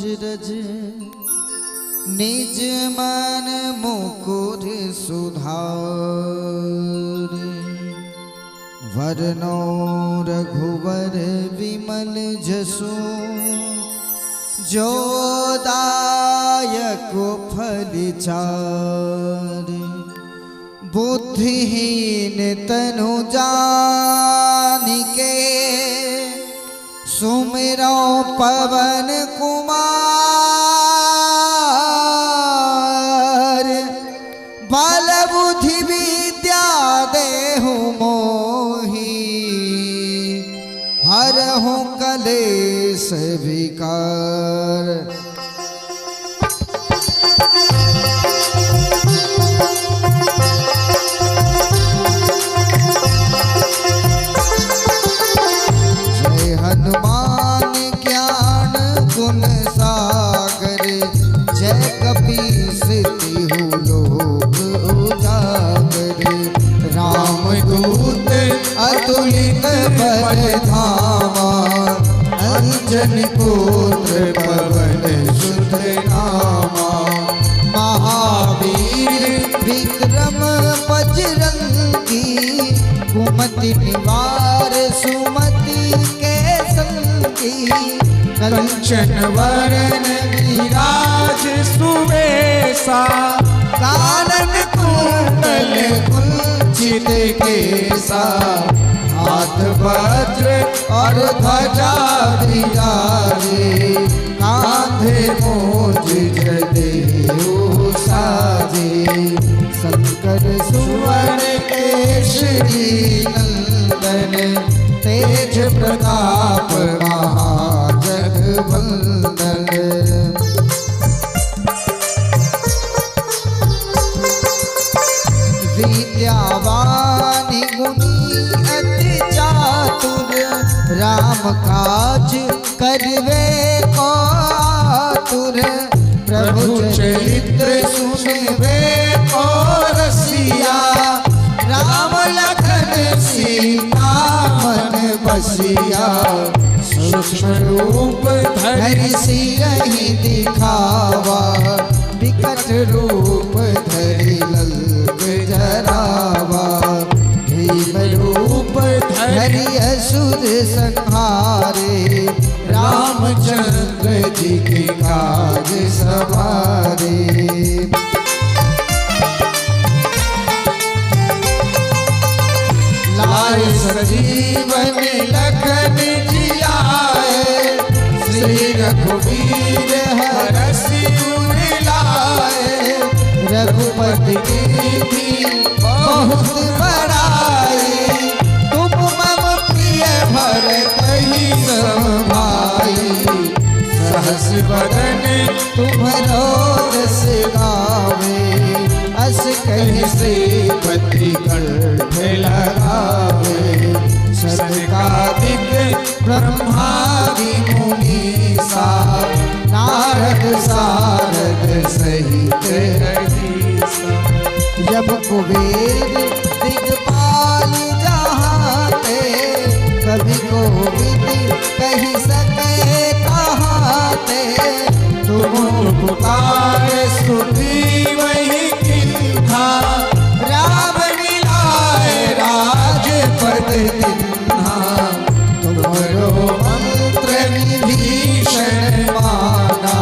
रज निज मन मुकुर सुधार वरनो रघुवर विमल जसो जो दायक फल चार बुद्धिहीन तनु जानिके सुमिरो पवन कुमार बल बुद्धि विद्या देहु मोहि हरहु कलेश विकार। जय हनुमान ज्ञान गुण सागर जय कपीस तिहु लोक उजागर राम दूत अतुलित बल धामा अंजन पुत्र पवन सुत नामा महावीर विक्रम बजरंगी कुमति निवार सुमति के संगी कंचन वरन विराज सुवेशा कानन कुंडल कुंचित केसा हाथ वज्र और ध्वजा विराजे कांधे मूंज जनेऊ साजे शंकर सुवन केसरी नंदन तेज प्रताप महाजगवंदन। विद्यावान गुणी अति चातुर राम काज करवे को आतुर प्रभु चरित्र सुनवे को रसिया राम लखन सीता मन बसिया सूक्ष्म रूप धरि सियहि दिखावा विकट रूप धरि लंक जरावा भीम रूप धरि असुर संहारे रामचंद्र जी के काज सवारे। लाए सजीवन लखन जियाए श्री रघुवीर हरषि उर लाए रघुपति कीर्ति बहुत बड़ाई तुम मम प्रिय भरतहि सम भाई सहस बदन तुम्हरो रस गावे अस कहि श्रीपति कंठ लगावे सनकादिक ब्रह्मादि मुनीसा नारद सारद सहित रहीसा जब कुबेर दिगपाल जहाते कभी कोविद कही सके कहाते तुम पुकार सुग्रीवहि किन्हा राम मिलाए राजपद तिन्हा तुमरो मंत्र विभीषण माना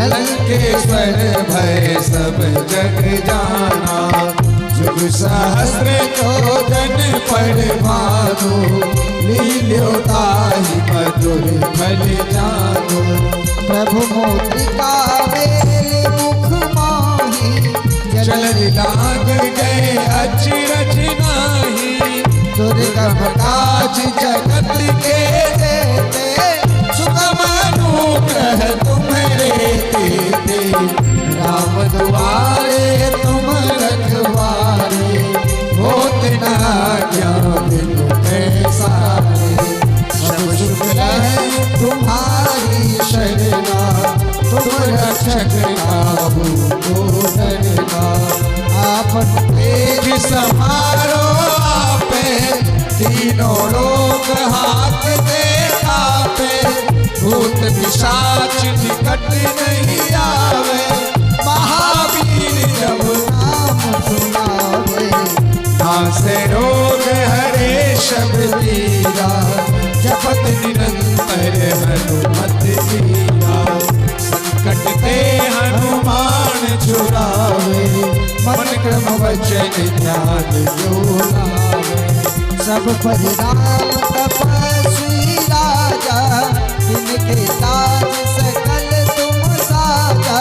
लंकेश्वर भय सब जग जाना जुग सहस्र योजन पढ़ भानु लील्यो ताहि मधुर फल जानु प्रभु मुद्रिका मेल मुख माही चलन लाग गए अचरज नाही दुर्गम काज जगत के देते सुगम अनुग्रह तुम्हारे तेते राम दुआरे तुम रखवारे होत न ज्ञान सारे सब सुख है तुम्हारी शरणा तुम रक्षक काहू को डरना आपन तेज समारो आपे तीनों लोग हाथ दे आपे भूत पिशाच से रोग हरे शब्द तीरा जपत निरंतर हनुमत वीरा। संकट ते हनुमान छुड़ावे मन क्रम वचन ध्यान जो लावे। सब परिणाम तपस्वी राजा जिनके ताज सकल तुम साजा।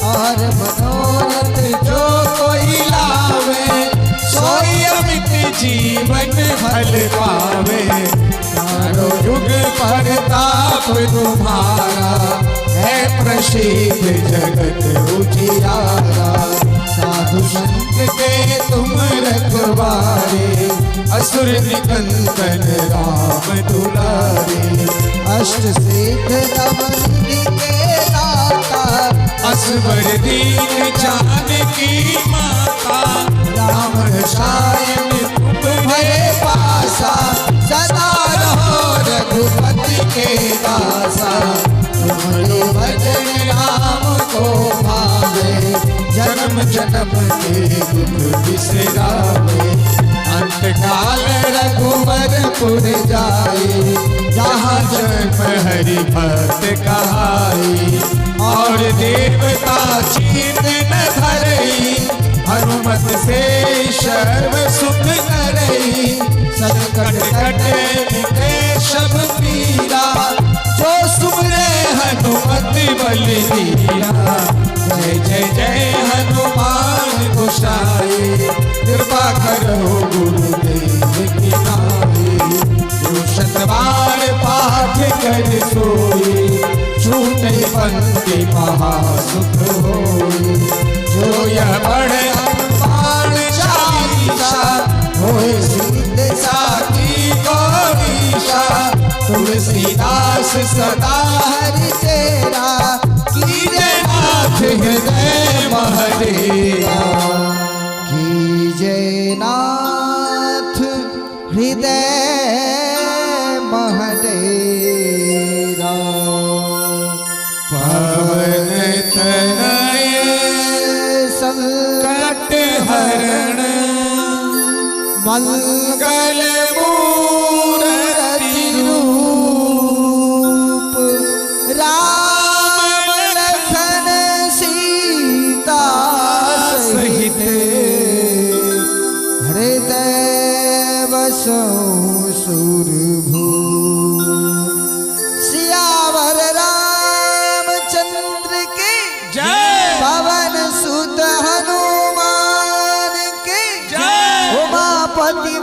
और मनोरथ जो कोई लावे सोई अमित जीवन फल पावे। चारों युग परताप तुम्हारा है प्रसिद्ध जगत उजियारा। साधु संत के तुम रखवारे असुर निकंदन राम दुलारे। अष्ट सिद्ध नवनिधि के दाता असवर दीन जानकी माता। राम रसायन तुम भय पासा सदा रहो रघुपति के दासा। तुम्हारे भजन राम को भावे जन्म जन्म के दुख बिसरावे। अंत काल रघुवरपुर जाए जहाँ जन्म हरि भक्त कहाई। और देवता चीत न धरई हनुमत से सर्व सुख करई। संकट कटे मिटे सब पीरा जो सुमरे हनुमत बलबीरा। जय जय जय हनुमान गोसाई कृपा करो गुरुदेव की नाई। जो शतबार पाठ कर सोई छूटे बंदी महासुख होई। जो यह पढ़े हनुमान चालीसा होए सिद्ध साखी गौरीशा। तुलसीदास सदा हरि तेरा कीजे नाथ हृदय महडेरा। कीजे नाथ हृदय महडेरा। पवन तनय संकट हरण मंगल मूर्ति रूप राम लखन सीता सहित हृदय बसों सुरभू। सियावर रामचंद्र के जय। पवन सुत हनुमान के जय। उमापति